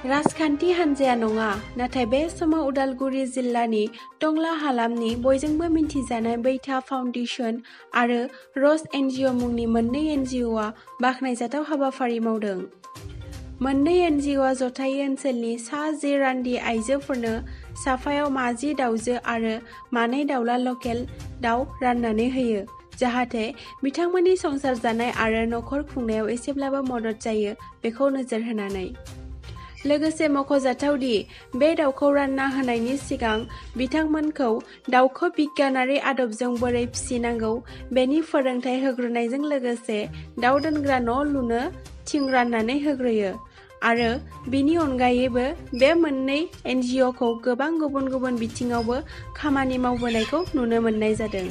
राजखान्थि हानजाया नङा, नाथाय बे समाव उदालगुरि जिल्लानि टंला हालामनि बयजोंबो मिन्थिजानाय बैथा फाउन्डेसन आरो र'ज एनजिअ मुंनि मोननै एनजिअआ बाखनायजाथाव हाबाफारि मावदों। मोननै एनजिअआ जथायै ओनसोलनि सा 10 रान्दि आइजोफोरनो साफायाव 50 दाउजो आरो 2 दाउला लकेल दाउ राननानै होयो, जाहाथे बिथांमोननि संसार जानाय आरो नखर खुंनायाव एसेब्लाबो मदद जायो बेखौ नोजोर होनानै। लोगोसे मख'जाथाव दि बे दाउखौ रानना होनायनि सिगां बिथांमोनखौ दाउखौ बिगियानारि आदबजों बोरै फिसिनांगौ बेनि फोरोंथाय होग्रोनायजों लोगोसे दाउ दोनग्रा न' लुनो थिं राननानै होग्रोयो आरो बिनि अनगायैबो बे मोननै एनजिअखौ गोबां गुबुन गुबुन बिथिङावबो खामानि मावबोनायखौ नुनो मोननाय जादों।